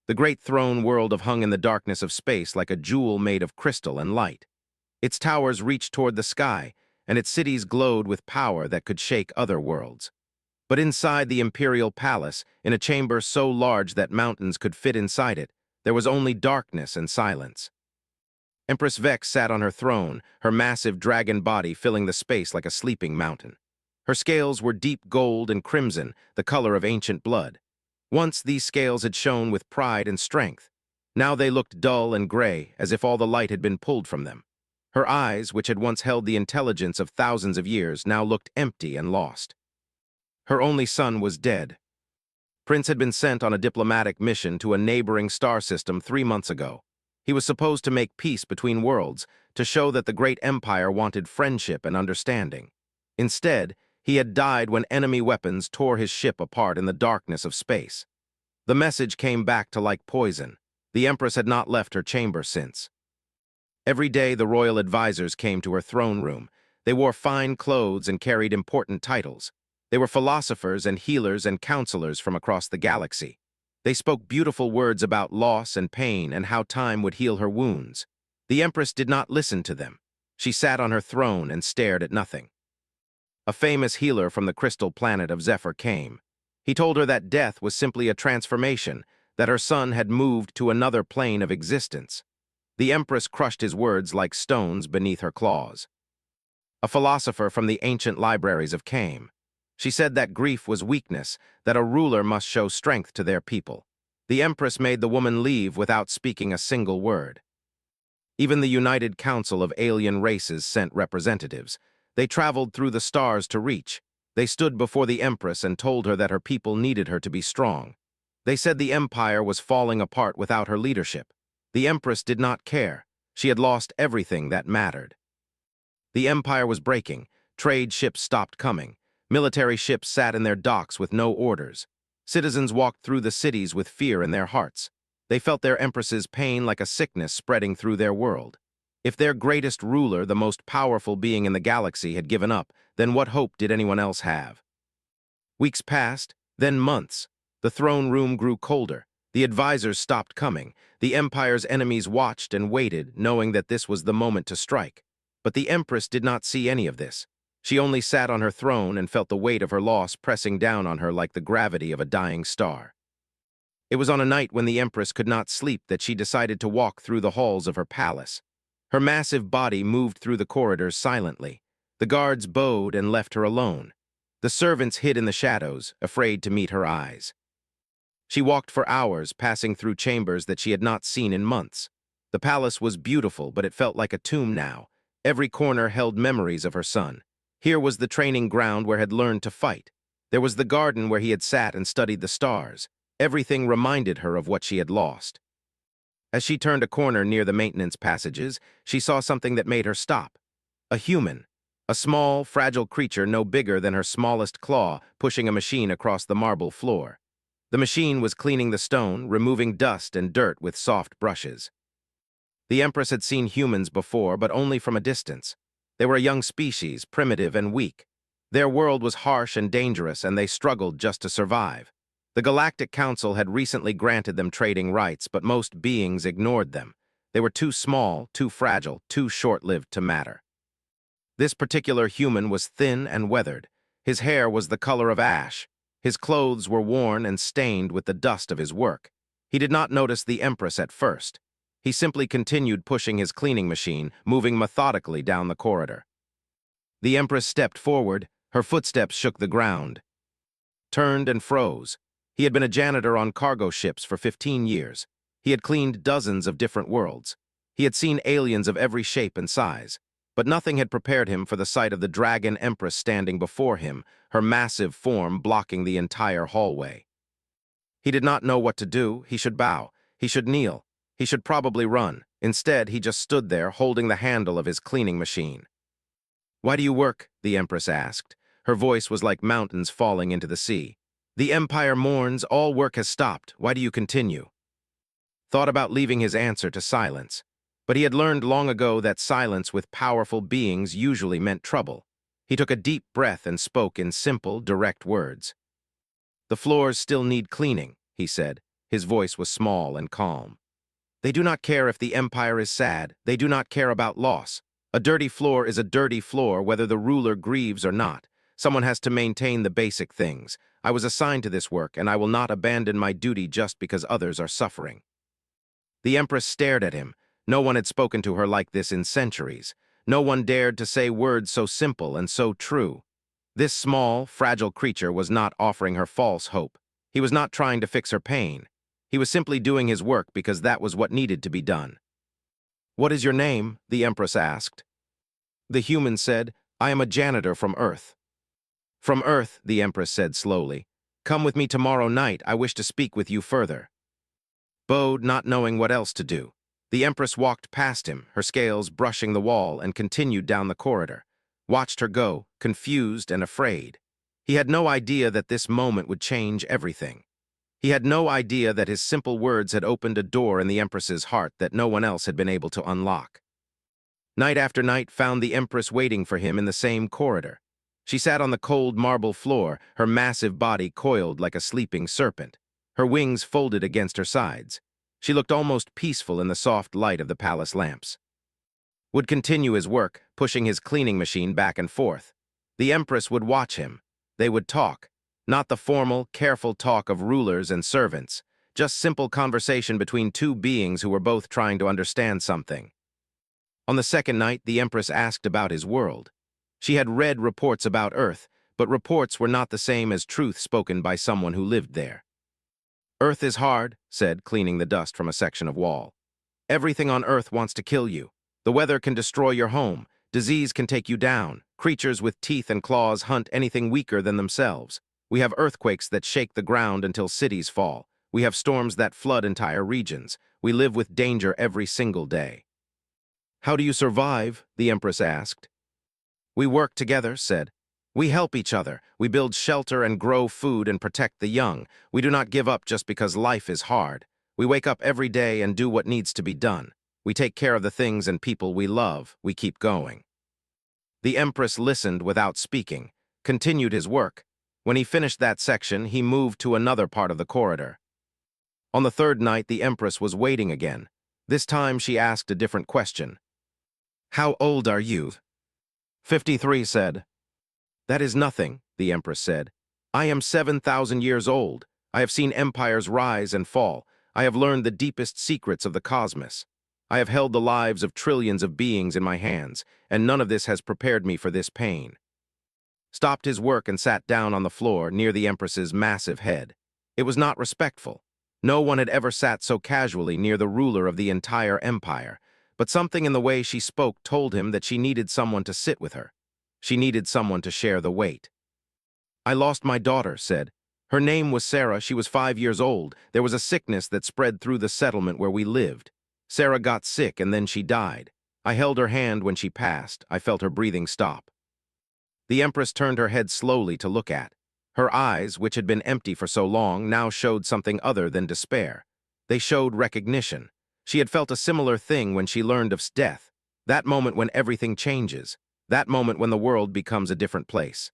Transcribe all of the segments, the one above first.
The great throne world hung in the darkness of space like a jewel made of crystal and light. Its towers reached toward the sky, and its cities glowed with power that could shake other worlds. But inside the imperial palace, in a chamber so large that mountains could fit inside it, there was only darkness and silence. Empress Vex sat on her throne, her massive dragon body filling the space like a sleeping mountain. Her scales were deep gold and crimson, the color of ancient blood. Once these scales had shone with pride and strength. Now they looked dull and gray, as if all the light had been pulled from them. Her eyes, which had once held the intelligence of thousands of years, now looked empty and lost. Her only son was dead. Prince had been sent on a diplomatic mission to a neighboring star system 3 months ago. He was supposed to make peace between worlds, to show that the great empire wanted friendship and understanding. Instead, he had died when enemy weapons tore his ship apart in the darkness of space. The message came back to like poison. The Empress had not left her chamber since. Every day the royal advisors came to her throne room. They wore fine clothes and carried important titles. They were philosophers and healers and counselors from across the galaxy. They spoke beautiful words about loss and pain and how time would heal her wounds. The Empress did not listen to them. She sat on her throne and stared at nothing. A famous healer from the crystal planet of Zephyr came. He told her that death was simply a transformation, that her son had moved to another plane of existence. The Empress crushed his words like stones beneath her claws. A philosopher from the ancient libraries came. She said that grief was weakness, that a ruler must show strength to their people. The Empress made the woman leave without speaking a single word. Even the United Council of Alien Races sent representatives. They traveled through the stars to reach. They stood before the Empress and told her that her people needed her to be strong. They said the empire was falling apart without her leadership. The Empress did not care. She had lost everything that mattered. The empire was breaking. Trade ships stopped coming. Military ships sat in their docks with no orders. Citizens walked through the cities with fear in their hearts. They felt their Empress's pain like a sickness spreading through their world. If their greatest ruler, the most powerful being in the galaxy, had given up, then what hope did anyone else have? Weeks passed, then months. The throne room grew colder. The advisors stopped coming. The Empire's enemies watched and waited, knowing that this was the moment to strike. But the Empress did not see any of this. She only sat on her throne and felt the weight of her loss pressing down on her like the gravity of a dying star. It was on a night when the Empress could not sleep that she decided to walk through the halls of her palace. Her massive body moved through the corridors silently. The guards bowed and left her alone. The servants hid in the shadows, afraid to meet her eyes. She walked for hours, passing through chambers that she had not seen in months. The palace was beautiful, but it felt like a tomb now. Every corner held memories of her son. Here was the training ground where he had learned to fight. There was the garden where he had sat and studied the stars. Everything reminded her of what she had lost. As she turned a corner near the maintenance passages, she saw something that made her stop. A human. A small, fragile creature no bigger than her smallest claw, pushing a machine across the marble floor. The machine was cleaning the stone, removing dust and dirt with soft brushes. The Empress had seen humans before, but only from a distance. They were a young species, primitive and weak. Their world was harsh and dangerous, and they struggled just to survive. The Galactic Council had recently granted them trading rights, but most beings ignored them. They were too small, too fragile, too short-lived to matter. This particular human was thin and weathered. His hair was the color of ash. His clothes were worn and stained with the dust of his work. He did not notice the Empress at first. He simply continued pushing his cleaning machine, moving methodically down the corridor. The Empress stepped forward. Her footsteps shook the ground, turned and froze. He had been a janitor on cargo ships for 15 years. He had cleaned dozens of different worlds. He had seen aliens of every shape and size. But nothing had prepared him for the sight of the Dragon Empress standing before him, her massive form blocking the entire hallway. He did not know what to do. He should bow. He should kneel. He should probably run. Instead, he just stood there, holding the handle of his cleaning machine. "Why do you work?" the Empress asked. Her voice was like mountains falling into the sea. "The Empire mourns. All work has stopped. Why do you continue?" Thought about leaving his answer to silence. But he had learned long ago that silence with powerful beings usually meant trouble. He took a deep breath and spoke in simple, direct words. "The floors still need cleaning," he said. His voice was small and calm. They do not care if the empire is sad. They do not care about loss. A dirty floor is a dirty floor whether the ruler grieves or not. Someone has to maintain the basic things. I was assigned to this work, and I will not abandon my duty just because others are suffering. The Empress stared at him. No one had spoken to her like this in centuries. No one dared to say words so simple and so true. This small, fragile creature was not offering her false hope. He was not trying to fix her pain. He was simply doing his work because that was what needed to be done. "What is your name?" the Empress asked. The human said, "I am a janitor from Earth." "From Earth," the Empress said slowly. "Come with me tomorrow night. I wish to speak with you further." Bowed, not knowing what else to do. The Empress walked past him, her scales brushing the wall, and continued down the corridor. Watched her go, confused and afraid. He had no idea that this moment would change everything. He had no idea that his simple words had opened a door in the Empress's heart that no one else had been able to unlock. Night after night found the Empress waiting for him in the same corridor. She sat on the cold marble floor, her massive body coiled like a sleeping serpent, her wings folded against her sides. She looked almost peaceful in the soft light of the palace lamps. Would continue his work, pushing his cleaning machine back and forth. The Empress would watch him. They would talk. Not the formal, careful talk of rulers and servants, just simple conversation between two beings who were both trying to understand something. On the second night, the Empress asked about his world. She had read reports about Earth, but reports were not the same as truth spoken by someone who lived there. "Earth is hard," said, cleaning the dust from a section of wall. "Everything on Earth wants to kill you. The weather can destroy your home. Disease can take you down. Creatures with teeth and claws hunt anything weaker than themselves. We have earthquakes that shake the ground until cities fall. We have storms that flood entire regions. We live with danger every single day." "How do you survive?" the Empress asked. "We work together," said. "We help each other. We build shelter and grow food and protect the young. We do not give up just because life is hard. We wake up every day and do what needs to be done. We take care of the things and people we love. We keep going." The Empress listened without speaking, continued his work. When he finished that section, he moved to another part of the corridor. On the third night, the Empress was waiting again. This time she asked a different question. "How old are you?" 53 said. "That is nothing," the Empress said. "I am 7,000 years old. I have seen empires rise and fall. I have learned the deepest secrets of the cosmos. I have held the lives of trillions of beings in my hands, and none of this has prepared me for this pain." Stopped his work and sat down on the floor near the Empress's massive head. It was not respectful. No one had ever sat so casually near the ruler of the entire empire, but something in the way she spoke told him that she needed someone to sit with her. She needed someone to share the weight. "I lost my daughter," said. "Her name was Sarah. She was 5 years old. There was a sickness that spread through the settlement where we lived. Sarah got sick and then she died. I held her hand when she passed. I felt her breathing stop." The Empress turned her head slowly to look at. Her eyes, which had been empty for so long, now showed something other than despair. They showed recognition. She had felt a similar thing when she learned of death. That moment when everything changes. That moment when the world becomes a different place.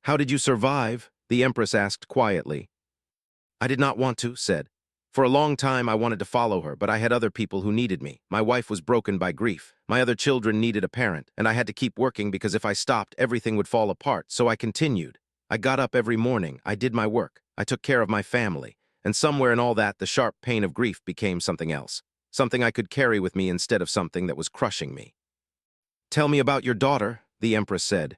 "How did you survive?" the Empress asked quietly. "I did not want to," said. "For a long time I wanted to follow her, but I had other people who needed me. My wife was broken by grief. My other children needed a parent, and I had to keep working because if I stopped, everything would fall apart, so I continued. I got up every morning, I did my work, I took care of my family, and somewhere in all that, the sharp pain of grief became something else, something I could carry with me instead of something that was crushing me." "Tell me about your daughter," the Empress said.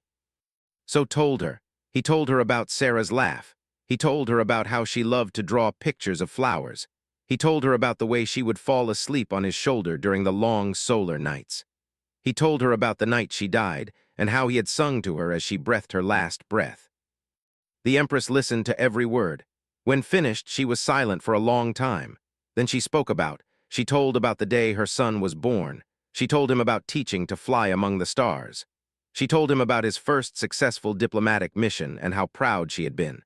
So told her. He told her about Sarah's laugh. He told her about how she loved to draw pictures of flowers. He told her about the way she would fall asleep on his shoulder during the long solar nights. He told her about the night she died, and how he had sung to her as she breathed her last breath. The Empress listened to every word. When finished, she was silent for a long time. Then she she told about the day her son was born. She told him about teaching to fly among the stars. She told him about his first successful diplomatic mission and how proud she had been.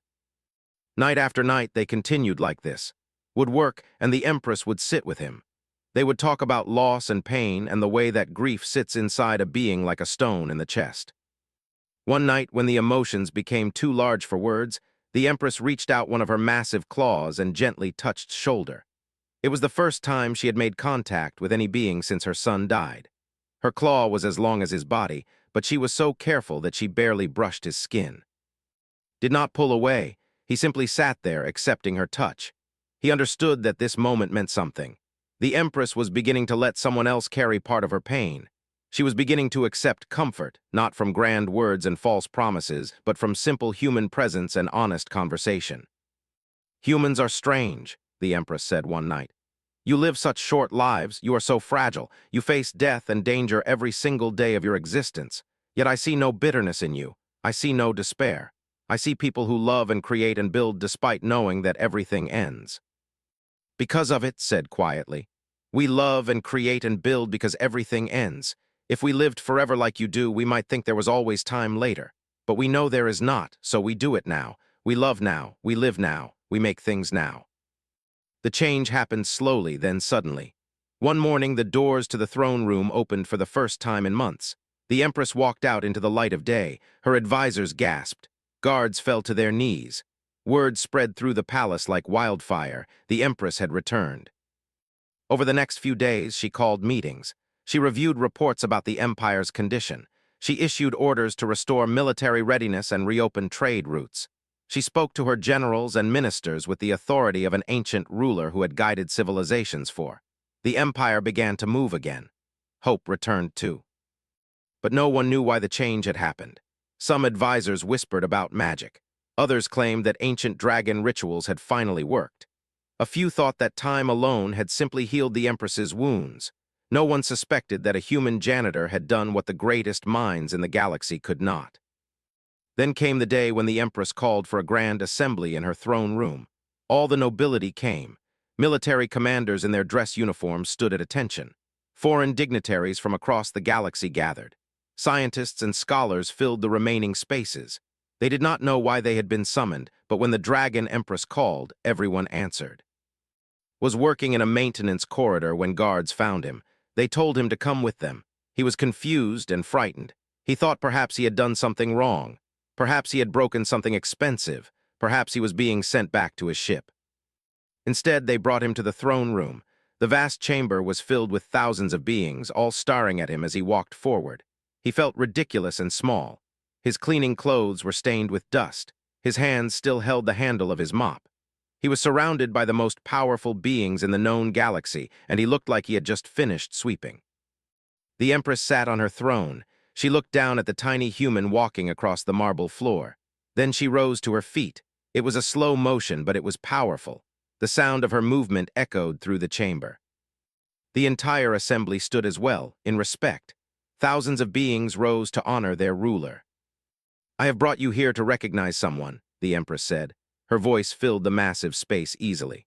Night after night, they continued like this. Would work, and the Empress would sit with him. They would talk about loss and pain and the way that grief sits inside a being like a stone in the chest. One night, when the emotions became too large for words, The Empress reached out one of her massive claws and gently touched shoulder. It was the first time she had made contact with any being since her son died. Her claw was as long as his body, but she was so careful that she barely brushed his skin. Did not pull away, he simply sat there accepting her touch. He understood that this moment meant something. The Empress was beginning to let someone else carry part of her pain. She was beginning to accept comfort, not from grand words and false promises, but from simple human presence and honest conversation. "Humans are strange," the Empress said one night. "You live such short lives, you are so fragile, you face death and danger every single day of your existence. Yet I see no bitterness in you, I see no despair. I see people who love and create and build despite knowing that everything ends." "Because of it," said quietly. "We love and create and build because everything ends. If we lived forever like you do, we might think there was always time later. But we know there is not, so we do it now. We love now, we live now, we make things now." The change happened slowly, then suddenly. One morning, the doors to the throne room opened for the first time in months. The Empress walked out into the light of day. Her advisors gasped. Guards fell to their knees. Word spread through the palace like wildfire. The Empress had returned. Over the next few days, she called meetings. She reviewed reports about the Empire's condition. She issued orders to restore military readiness and reopen trade routes. She spoke to her generals and ministers with the authority of an ancient ruler who had guided civilizations for. The Empire began to move again. Hope returned too. But no one knew why the change had happened. Some advisors whispered about magic. Others claimed that ancient dragon rituals had finally worked. A few thought that time alone had simply healed the Empress's wounds. No one suspected that a human janitor had done what the greatest minds in the galaxy could not. Then came the day when the Empress called for a grand assembly in her throne room. All the nobility came. Military commanders in their dress uniforms stood at attention. Foreign dignitaries from across the galaxy gathered. Scientists and scholars filled the remaining spaces. They did not know why they had been summoned, but when the Dragon Empress called, everyone answered. Was working in a maintenance corridor when guards found him. They told him to come with them. He was confused and frightened. He thought perhaps he had done something wrong. Perhaps he had broken something expensive. Perhaps he was being sent back to his ship. Instead, they brought him to the throne room. The vast chamber was filled with thousands of beings, all staring at him as he walked forward. He felt ridiculous and small. His cleaning clothes were stained with dust. His hands still held the handle of his mop. He was surrounded by the most powerful beings in the known galaxy, and he looked like he had just finished sweeping. The Empress sat on her throne. She looked down at the tiny human walking across the marble floor. Then she rose to her feet. It was a slow motion, but it was powerful. The sound of her movement echoed through the chamber. The entire assembly stood as well, in respect. Thousands of beings rose to honor their ruler. "I have brought you here to recognize someone," the Empress said. Her voice filled the massive space easily.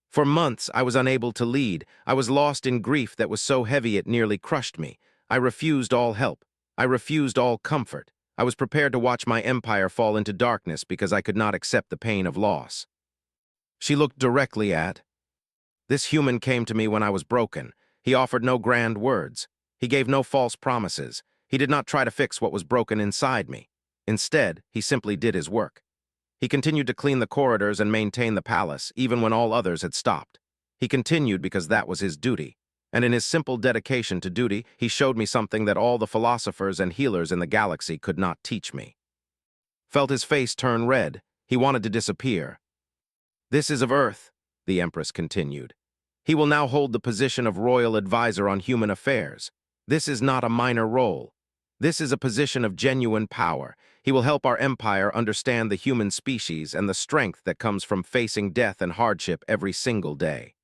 "For months, I was unable to lead. I was lost in grief that was so heavy it nearly crushed me. I refused all help. I refused all comfort. I was prepared to watch my empire fall into darkness because I could not accept the pain of loss." She looked directly at. "This human came to me when I was broken. He offered no grand words. He gave no false promises. He did not try to fix what was broken inside me. Instead, he simply did his work. He continued to clean the corridors and maintain the palace, even when all others had stopped. He continued because that was his duty. And in his simple dedication to duty, he showed me something that all the philosophers and healers in the galaxy could not teach me." Felt his face turn red. He wanted to disappear. "This is of Earth," the Empress continued. "He will now hold the position of royal advisor on human affairs. This is not a minor role. This is a position of genuine power. He will help our empire understand the human species and the strength that comes from facing death and hardship every single day."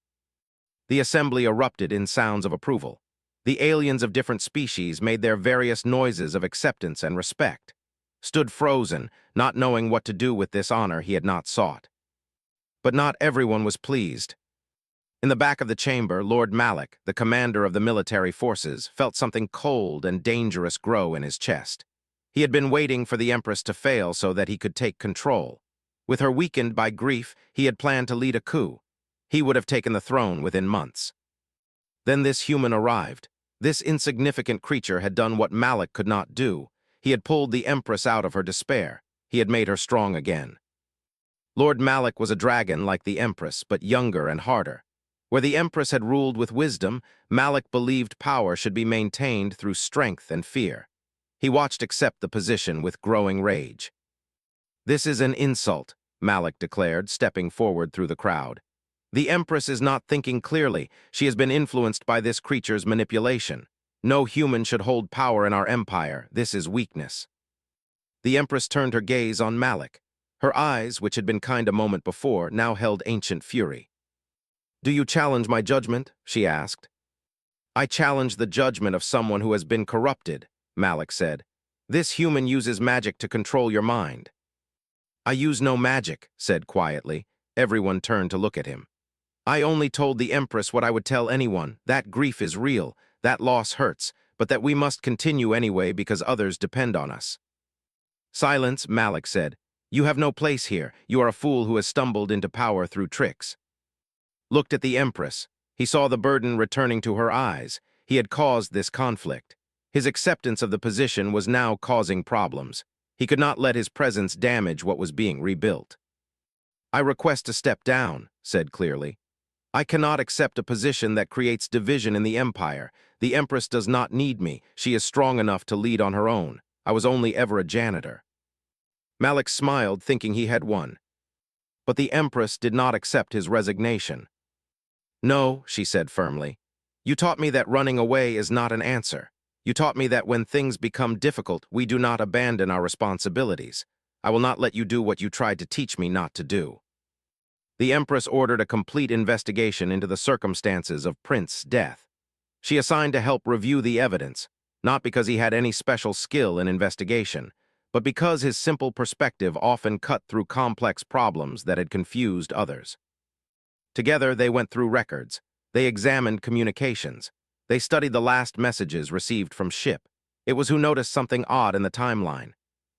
The assembly erupted in sounds of approval. The aliens of different species made their various noises of acceptance and respect. Stood frozen, not knowing what to do with this honor he had not sought. But not everyone was pleased. In the back of the chamber, Lord Malik, the commander of the military forces, felt something cold and dangerous grow in his chest. He had been waiting for the Empress to fail so that he could take control. With her weakened by grief, he had planned to lead a coup. He would have taken the throne within months. Then this human arrived. This insignificant creature had done what Malik could not do. He had pulled the Empress out of her despair. He had made her strong again. Lord Malik was a dragon like the Empress, but younger and harder. Where the Empress had ruled with wisdom, Malik believed power should be maintained through strength and fear. He watched accept the position with growing rage. "This is an insult," Malik declared, stepping forward through the crowd. "The Empress is not thinking clearly. She has been influenced by this creature's manipulation. No human should hold power in our empire. This is weakness." The Empress turned her gaze on Malik. Her eyes, which had been kind a moment before, now held ancient fury. "Do you challenge my judgment?" she asked. "I challenge the judgment of someone who has been corrupted," Malik said. "This human uses magic to control your mind." "I use no magic," said quietly. Everyone turned to look at him. "I only told the Empress what I would tell anyone. That grief is real, that loss hurts, but that we must continue anyway because others depend on us." "Silence," Malik said. "You have no place here. You are a fool who has stumbled into power through tricks." Looked at the Empress. He saw the burden returning to her eyes. He had caused this conflict. His acceptance of the position was now causing problems. He could not let his presence damage what was being rebuilt. "I request to step down," said clearly. "I cannot accept a position that creates division in the Empire. The Empress does not need me. She is strong enough to lead on her own. I was only ever a janitor." Malik smiled, thinking he had won. But the Empress did not accept his resignation. "No," she said firmly. "You taught me that running away is not an answer. You taught me that when things become difficult, we do not abandon our responsibilities. I will not let you do what you tried to teach me not to do." The Empress ordered a complete investigation into the circumstances of Prince's death. She assigned to help review the evidence, not because he had any special skill in investigation, but because his simple perspective often cut through complex problems that had confused others. Together, they went through records. They examined communications. They studied the last messages received from ship. It was who noticed something odd in the timeline.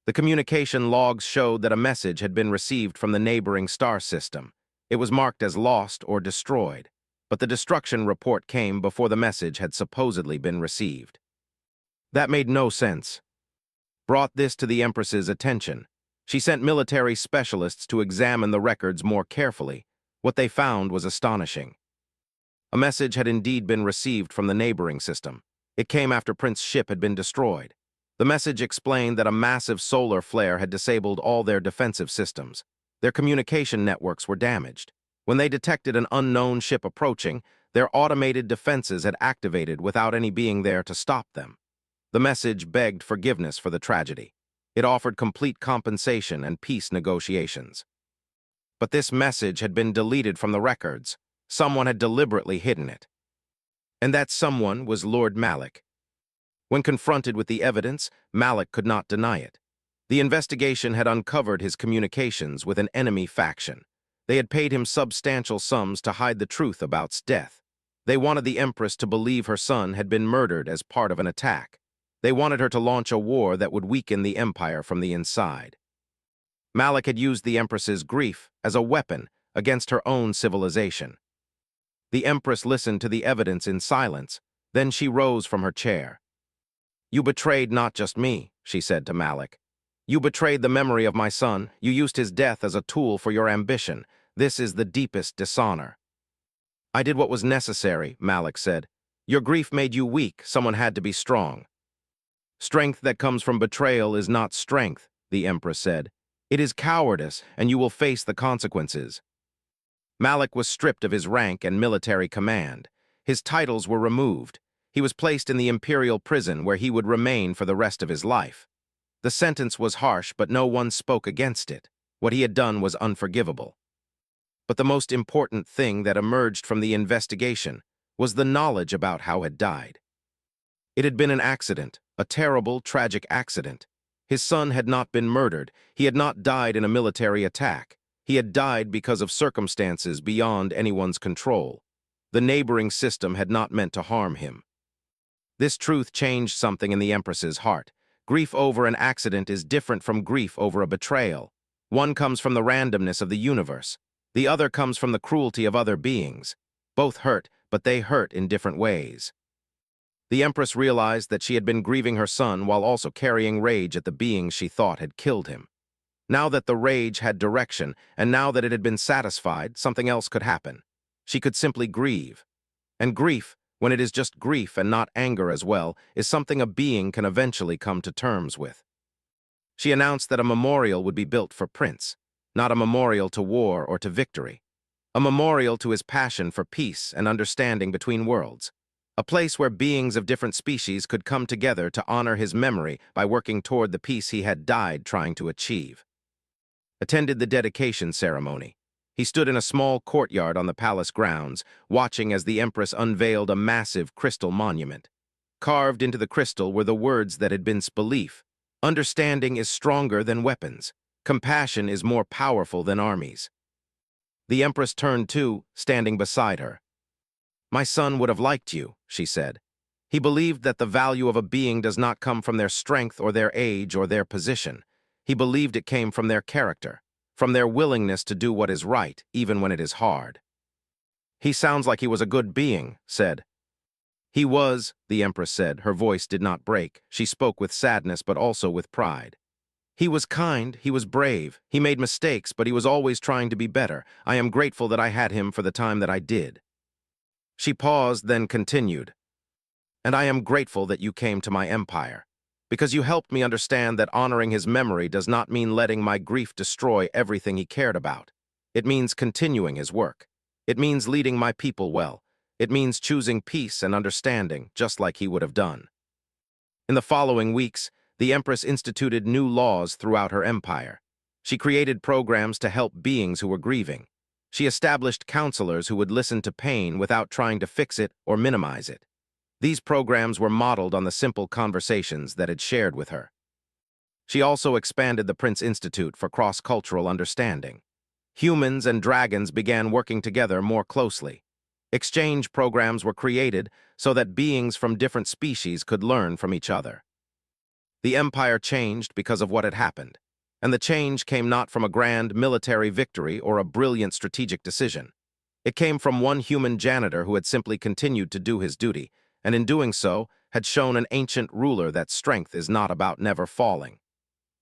The communication logs showed that a message had been received from the neighboring star system. It was marked as lost or destroyed, but the destruction report came before the message had supposedly been received. That made no sense. Brought this to the Empress's attention. She sent military specialists to examine the records more carefully. What they found was astonishing. A message had indeed been received from the neighboring system. It came after Prince's ship had been destroyed. The message explained that a massive solar flare had disabled all their defensive systems. Their communication networks were damaged. When they detected an unknown ship approaching, their automated defenses had activated without any being there to stop them. The message begged forgiveness for the tragedy. It offered complete compensation and peace negotiations. But this message had been deleted from the records. Someone had deliberately hidden it. And that someone was Lord Malik. When confronted with the evidence, Malik could not deny it. The investigation had uncovered his communications with an enemy faction. They had paid him substantial sums to hide the truth about his death. They wanted the Empress to believe her son had been murdered as part of an attack. They wanted her to launch a war that would weaken the Empire from the inside. Malik had used the Empress's grief as a weapon against her own civilization. The Empress listened to the evidence in silence, then she rose from her chair. "You betrayed not just me," she said to Malik. "You betrayed the memory of my son. You used his death as a tool for your ambition. This is the deepest dishonor." "I did what was necessary," Malik said. "Your grief made you weak. Someone had to be strong." "Strength that comes from betrayal is not strength," the Empress said. "It is cowardice, and you will face the consequences." Malik was stripped of his rank and military command. His titles were removed. He was placed in the imperial prison where he would remain for the rest of his life. The sentence was harsh, but no one spoke against it. What he had done was unforgivable. But the most important thing that emerged from the investigation was the knowledge about how he had died. It had been an accident, a terrible, tragic accident. His son had not been murdered. He had not died in a military attack. He had died because of circumstances beyond anyone's control. The neighboring system had not meant to harm him. This truth changed something in the Empress's heart. Grief over an accident is different from grief over a betrayal. One comes from the randomness of the universe. The other comes from the cruelty of other beings. Both hurt, but they hurt in different ways. The Empress realized that she had been grieving her son while also carrying rage at the beings she thought had killed him. Now that the rage had direction, and now that it had been satisfied, something else could happen. She could simply grieve. And grief, when it is just grief and not anger as well, is something a being can eventually come to terms with. She announced that a memorial would be built for Prince, not a memorial to war or to victory. A memorial to his passion for peace and understanding between worlds. A place where beings of different species could come together to honor his memory by working toward the peace he had died trying to achieve. Attended the dedication ceremony. He stood in a small courtyard on the palace grounds, watching as the Empress unveiled a massive crystal monument. Carved into the crystal were the words that had been belief. Understanding is stronger than weapons. Compassion is more powerful than armies. The Empress turned to, standing beside her. "My son would have liked you," she said. "He believed that the value of a being does not come from their strength or their age or their position. He believed it came from their character, from their willingness to do what is right, even when it is hard." "He sounds like he was a good being," said. "He was," the Empress said. Her voice did not break. She spoke with sadness, but also with pride. "He was kind, he was brave, he made mistakes, but he was always trying to be better. I am grateful that I had him for the time that I did." She paused, then continued. "And I am grateful that you came to my empire, because you helped me understand that honoring his memory does not mean letting my grief destroy everything he cared about. It means continuing his work. It means leading my people well. It means choosing peace and understanding, just like he would have done." In the following weeks, the Empress instituted new laws throughout her empire. She created programs to help beings who were grieving. She established counselors who would listen to pain without trying to fix it or minimize it. These programs were modeled on the simple conversations that had shared with her. She also expanded the Prince Institute for cross-cultural understanding. Humans and dragons began working together more closely. Exchange programs were created so that beings from different species could learn from each other. The empire changed because of what had happened, and the change came not from a grand military victory or a brilliant strategic decision. It came from one human janitor who had simply continued to do his duty, and in doing so, had shown an ancient ruler that strength is not about never falling.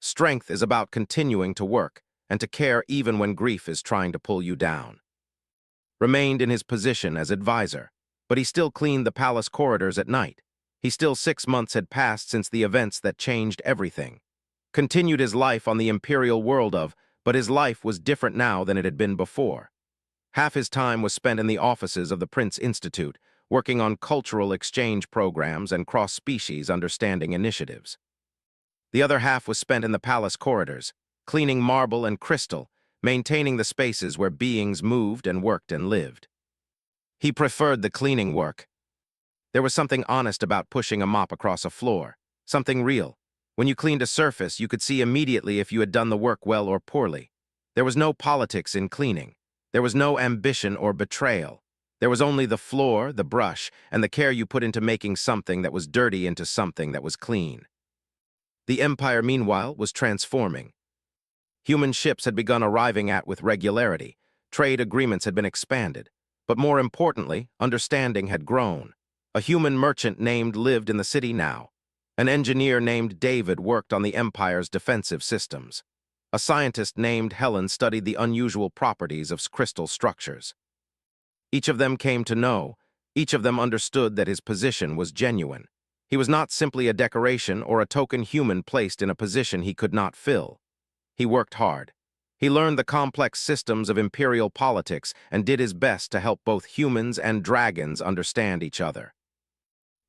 Strength is about continuing to work, and to care even when grief is trying to pull you down. Remained in his position as advisor, but he still cleaned the palace corridors at night. He still 6 months had passed since the events that changed everything. Continued his life on the imperial world but his life was different now than it had been before. Half his time was spent in the offices of the Prince Institute, working on cultural exchange programs and cross-species understanding initiatives. The other half was spent in the palace corridors, cleaning marble and crystal, maintaining the spaces where beings moved and worked and lived. He preferred the cleaning work. There was something honest about pushing a mop across a floor, something real. When you cleaned a surface, you could see immediately if you had done the work well or poorly. There was no politics in cleaning. There was no ambition or betrayal. There was only the floor, the brush, and the care you put into making something that was dirty into something that was clean. The empire, meanwhile, was transforming. Human ships had begun arriving with regularity. Trade agreements had been expanded. But more importantly, understanding had grown. A human merchant named lived in the city now. An engineer named David worked on the Empire's defensive systems. A scientist named Helen studied the unusual properties of crystal structures. Each of them came to know. Each of them understood that his position was genuine. He was not simply a decoration or a token human placed in a position he could not fill. He worked hard. He learned the complex systems of imperial politics and did his best to help both humans and dragons understand each other.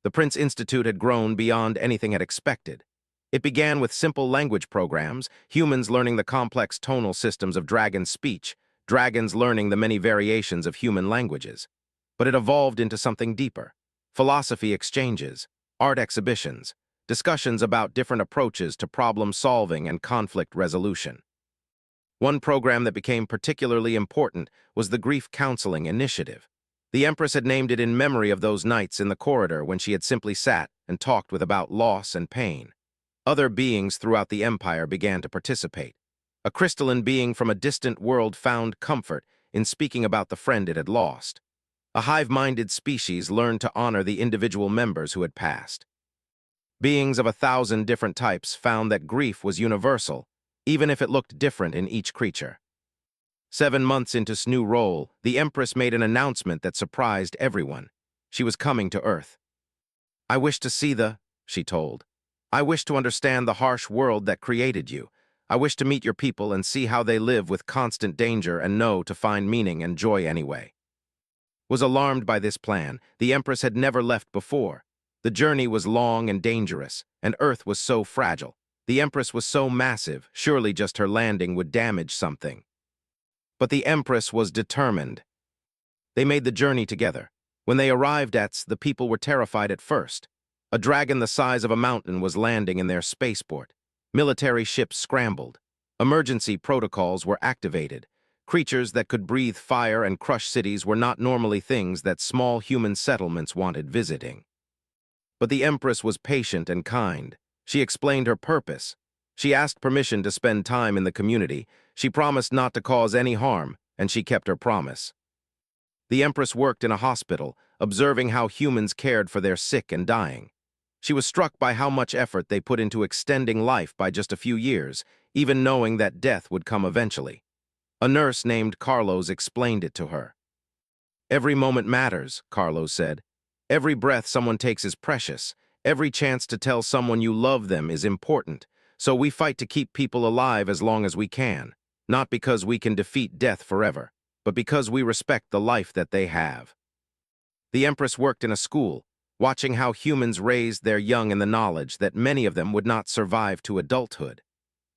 The Prince Institute had grown beyond anything had expected. It began with simple language programs, humans learning the complex tonal systems of dragon speech, dragons learning the many variations of human languages. But it evolved into something deeper. Philosophy exchanges, art exhibitions, discussions about different approaches to problem solving and conflict resolution. One program that became particularly important was the Grief Counseling Initiative. The Empress had named it in memory of those nights in the corridor when she had simply sat and talked about loss and pain. Other beings throughout the Empire began to participate. A crystalline being from a distant world found comfort in speaking about the friend it had lost. A hive-minded species learned to honor the individual members who had passed. Beings of 1,000 different types found that grief was universal, even if it looked different in each creature. 7 months into this new role, the Empress made an announcement that surprised everyone. She was coming to Earth. "I wish to see she told. "I wish to understand the harsh world that created you. I wish to meet your people and see how they live with constant danger and know to find meaning and joy anyway." Was alarmed by this plan. The Empress had never left before. The journey was long and dangerous, and Earth was so fragile. The Empress was so massive, surely just her landing would damage something. But the Empress was determined. They made the journey together. When they arrived the people were terrified at first. A dragon the size of a mountain was landing in their spaceport. Military ships scrambled. Emergency protocols were activated. Creatures that could breathe fire and crush cities were not normally things that small human settlements wanted visiting. But the Empress was patient and kind. She explained her purpose. She asked permission to spend time in the community. She promised not to cause any harm, and she kept her promise. The Empress worked in a hospital, observing how humans cared for their sick and dying. She was struck by how much effort they put into extending life by just a few years, even knowing that death would come eventually. A nurse named Carlos explained it to her. "Every moment matters," Carlos said. "Every breath someone takes is precious. Every chance to tell someone you love them is important. So we fight to keep people alive as long as we can, not because we can defeat death forever, but because we respect the life that they have." The Empress worked in a school, watching how humans raised their young in the knowledge that many of them would not survive to adulthood.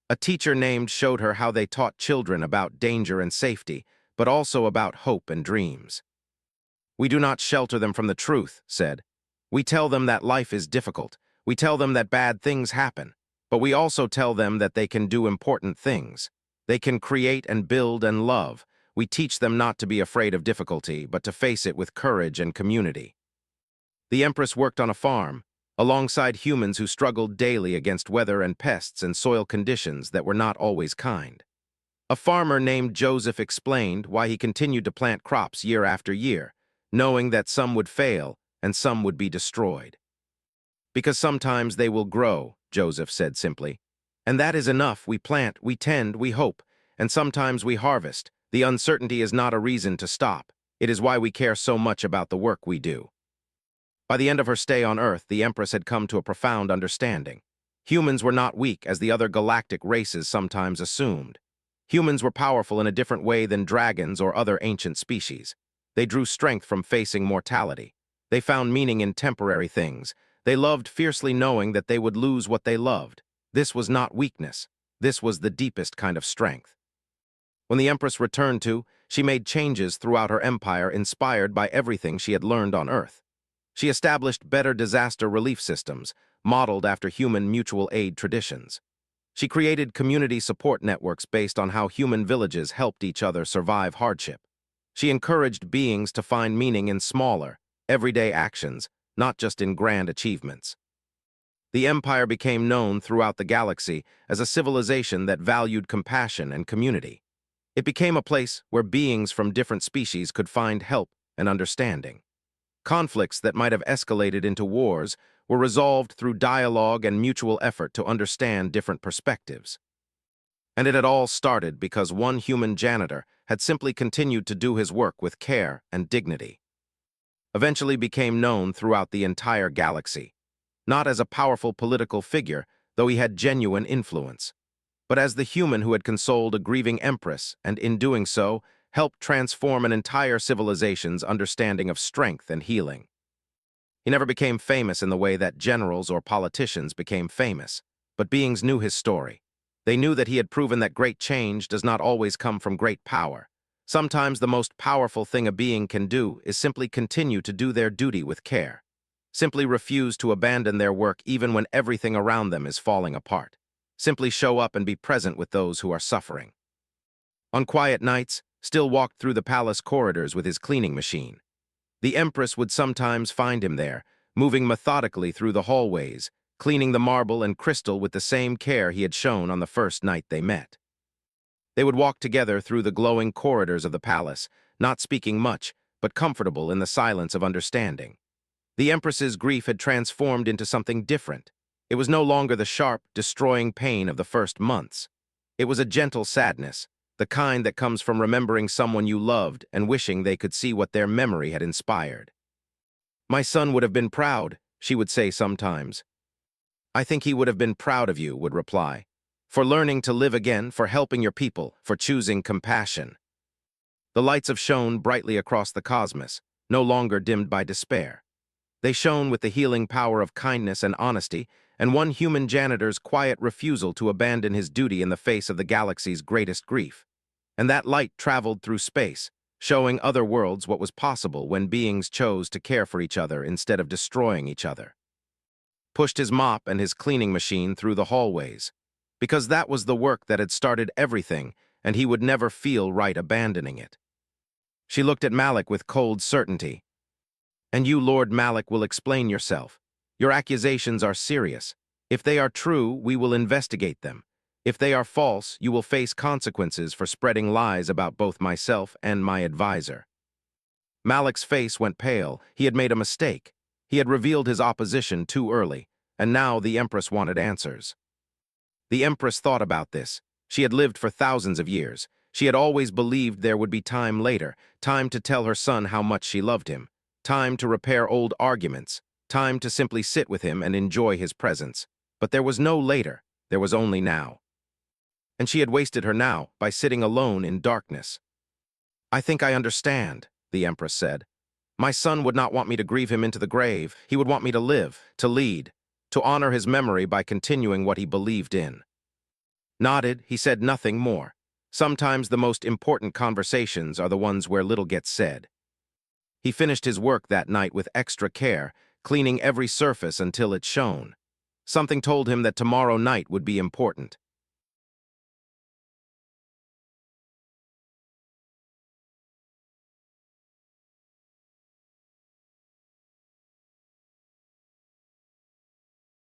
A teacher named showed her how they taught children about danger and safety, but also about hope and dreams. "We do not shelter them from the truth," said. "We tell them that life is difficult. We tell them that bad things happen. But we also tell them that they can do important things. They can create and build and love. We teach them not to be afraid of difficulty, but to face it with courage and community." The Empress worked on a farm, alongside humans who struggled daily against weather and pests and soil conditions that were not always kind. A farmer named Joseph explained why he continued to plant crops year after year, knowing that some would fail and some would be destroyed. "Because sometimes they will grow," Joseph said simply. "And that is enough. We plant, we tend, we hope, and sometimes we harvest. The uncertainty is not a reason to stop. It is why we care so much about the work we do." By the end of her stay on Earth, the Empress had come to a profound understanding. Humans were not weak, as the other galactic races sometimes assumed. Humans were powerful in a different way than dragons or other ancient species. They drew strength from facing mortality. They found meaning in temporary things. They loved fiercely knowing that they would lose what they loved. This was not weakness. This was the deepest kind of strength. When the Empress returned she made changes throughout her empire inspired by everything she had learned on Earth. She established better disaster relief systems, modeled after human mutual aid traditions. She created community support networks based on how human villages helped each other survive hardship. She encouraged beings to find meaning in smaller, everyday actions, not just in grand achievements. The Empire became known throughout the galaxy as a civilization that valued compassion and community. It became a place where beings from different species could find help and understanding. Conflicts that might have escalated into wars were resolved through dialogue and mutual effort to understand different perspectives. And it had all started because one human janitor had simply continued to do his work with care and dignity. Eventually became known throughout the entire galaxy, not as a powerful political figure, though he had genuine influence, but as the human who had consoled a grieving empress and, in doing so, helped transform an entire civilization's understanding of strength and healing. He never became famous in the way that generals or politicians became famous, but beings knew his story. They knew that he had proven that great change does not always come from great power. Sometimes the most powerful thing a being can do is simply continue to do their duty with care. Simply refuse to abandon their work even when everything around them is falling apart. Simply show up and be present with those who are suffering. On quiet nights, Still walked through the palace corridors with his cleaning machine. The Empress would sometimes find him there, moving methodically through the hallways, cleaning the marble and crystal with the same care he had shown on the first night they met. They would walk together through the glowing corridors of the palace, not speaking much, but comfortable in the silence of understanding. The Empress's grief had transformed into something different. It was no longer the sharp, destroying pain of the first months. It was a gentle sadness, the kind that comes from remembering someone you loved and wishing they could see what their memory had inspired. "My son would have been proud," she would say sometimes. "I think he would have been proud of you," would reply, "for learning to live again, for helping your people, for choosing compassion." The lights have shone brightly across the cosmos, no longer dimmed by despair. They shone with the healing power of kindness and honesty, and one human janitor's quiet refusal to abandon his duty in the face of the galaxy's greatest grief. And that light traveled through space, showing other worlds what was possible when beings chose to care for each other instead of destroying each other. Pushed his mop and his cleaning machine through the hallways, because that was the work that had started everything, and he would never feel right abandoning it. She looked at Malik with cold certainty. "And you, Lord Malik, will explain yourself. Your accusations are serious. If they are true, we will investigate them. If they are false, you will face consequences for spreading lies about both myself and my advisor." Malik's face went pale. He had made a mistake. He had revealed his opposition too early, and now the Empress wanted answers. The Empress thought about this. She had lived for thousands of years. She had always believed there would be time later, time to tell her son how much she loved him, time to repair old arguments, time to simply sit with him and enjoy his presence. But there was no later, there was only now. And she had wasted her now by sitting alone in darkness. "I think I understand," the Empress said. "My son would not want me to grieve him into the grave. He would want me to live, to lead, to honor his memory by continuing what he believed in." Nodded, he said nothing more. Sometimes the most important conversations are the ones where little gets said. He finished his work that night with extra care, cleaning every surface until it shone. Something told him that tomorrow night would be important.